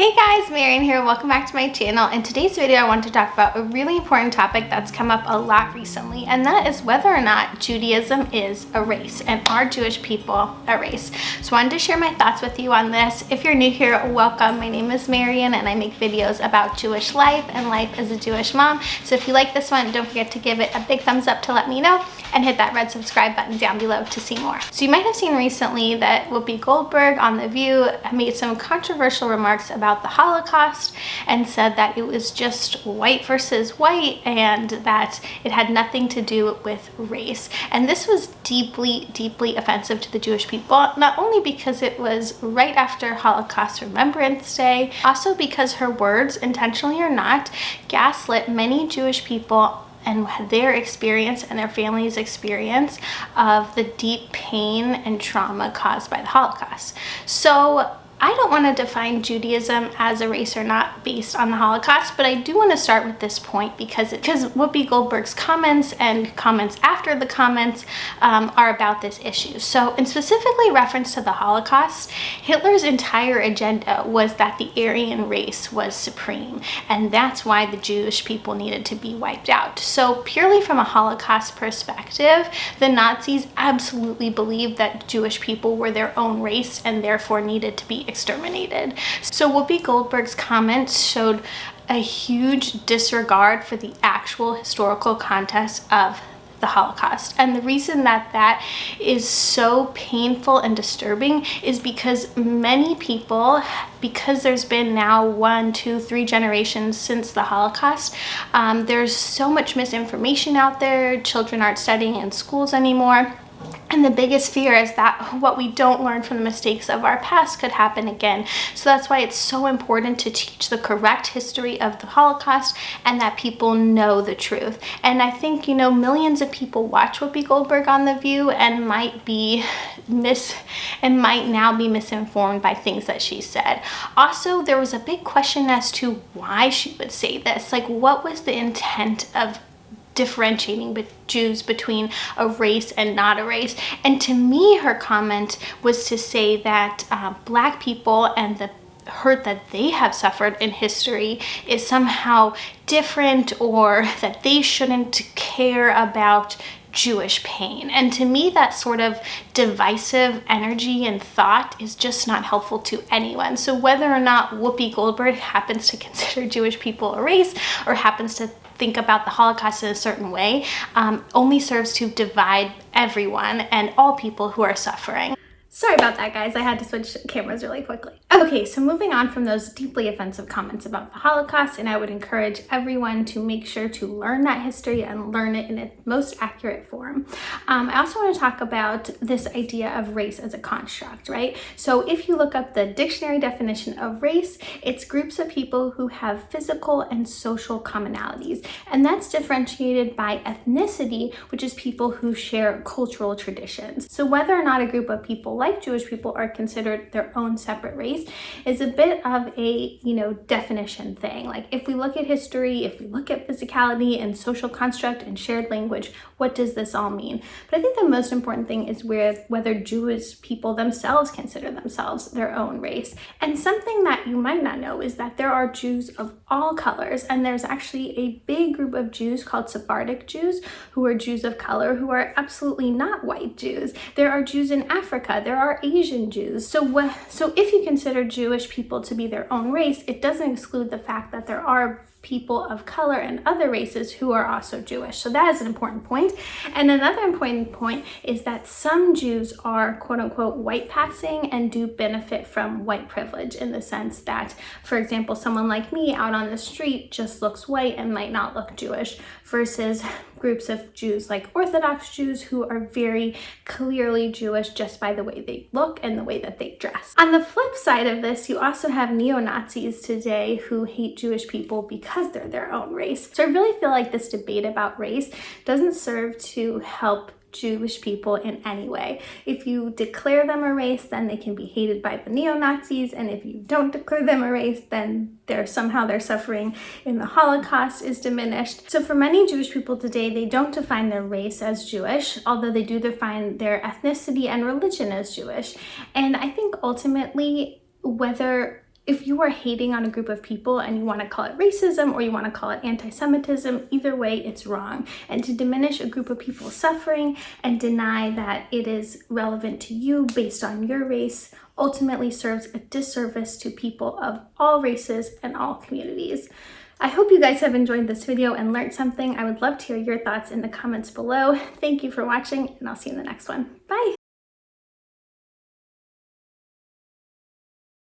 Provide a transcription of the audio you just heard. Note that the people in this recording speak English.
Hey guys, Marian here. Welcome back to my channel. In today's video, I want to talk about a really important topic that's come up a lot recently, and that is whether or not Judaism is a race, and are Jewish people a race. So I wanted to share my thoughts with you on this. If you're new here, welcome. My name is Marian, and I make videos about Jewish life and life as a Jewish mom. So if you like this one, don't forget to give it a big thumbs up to let me know, and hit that red subscribe button down below to see more. So you might have seen recently that Whoopi Goldberg on The View made some controversial remarks about the Holocaust and said that it was just white versus white and that it had nothing to do with race. And this was deeply, deeply offensive to the Jewish people, not only because it was right after Holocaust Remembrance Day, also because her words, intentionally or not, gaslit many Jewish people and their experience and their family's experience of the deep pain and trauma caused by the Holocaust. So I don't want to define Judaism as a race or not based on the Holocaust, but I do want to start with this point because Whoopi Goldberg's comments and comments after the comments are about this issue. So in specifically reference to the Holocaust, Hitler's entire agenda was that the Aryan race was supreme, and that's why the Jewish people needed to be wiped out. So purely from a Holocaust perspective, the Nazis absolutely believed that Jewish people were their own race and therefore needed to be exterminated. So Whoopi Goldberg's comments showed a huge disregard for the actual historical context of the Holocaust. And the reason that that is so painful and disturbing is because many people, because there's been now 1, 2, 3 generations since the Holocaust, there's so much misinformation out there. Children aren't studying in schools anymore. And the biggest fear is that what we don't learn from the mistakes of our past could happen again. So that's why it's so important to teach the correct history of the Holocaust and that people know the truth. And I think, millions of people watch Whoopi Goldberg on The View and might now be misinformed by things that she said. Also, there was a big question as to why she would say this. Like, what was the intent of differentiating Jews between a race and not a race? And to me, her comment was to say that Black people and the hurt that they have suffered in history is somehow different, or that they shouldn't care about Jewish pain. And to me, that sort of divisive energy and thought is just not helpful to anyone. So whether or not Whoopi Goldberg happens to consider Jewish people a race or happens to think about the Holocaust in a certain way, only serves to divide everyone and all people who are suffering. Sorry about that, guys. I had to switch cameras really quickly. Okay, so moving on from those deeply offensive comments about the Holocaust, and I would encourage everyone to make sure to learn that history and learn it in its most accurate form. I also want to talk about this idea of race as a construct, right? So if you look up the dictionary definition of race, it's groups of people who have physical and social commonalities, and that's differentiated by ethnicity, which is people who share cultural traditions. So whether or not a group of people like Jewish people are considered their own separate race is a bit of a, definition thing. Like, if we look at history, if we look at physicality and social construct and shared language, what does this all mean? But I think the most important thing is whether Jewish people themselves consider themselves their own race. And something that you might not know is that there are Jews of all colors, and there's actually a big group of Jews called Sephardic Jews who are Jews of color who are absolutely not white Jews. There are Jews in Africa. There are Asian Jews. So if you consider Jewish people to be their own race, it doesn't exclude the fact that there are people of color and other races who are also Jewish. So that is an important point. And another important point is that some Jews are quote unquote white passing and do benefit from white privilege, in the sense that, for example, someone like me out on the street just looks white and might not look Jewish, versus groups of Jews like Orthodox Jews who are very clearly Jewish just by the way they look and the way that they dress. On the flip side of this, you also have neo-Nazis today who hate Jewish people because they're their own race. So I really feel like this debate about race doesn't serve to help Jewish people in any way. If you declare them a race, then they can be hated by the neo-Nazis, and if you don't declare them a race, then their suffering in the Holocaust is diminished. So for many Jewish people today, they don't define their race as Jewish, although they do define their ethnicity and religion as Jewish. And I think ultimately, whether if you are hating on a group of people and you want to call it racism or you want to call it anti-Semitism, either way, it's wrong. And to diminish a group of people's suffering and deny that it is relevant to you based on your race ultimately serves a disservice to people of all races and all communities. I hope you guys have enjoyed this video and learned something. I would love to hear your thoughts in the comments below. Thank you for watching, and I'll see you in the next one. Bye!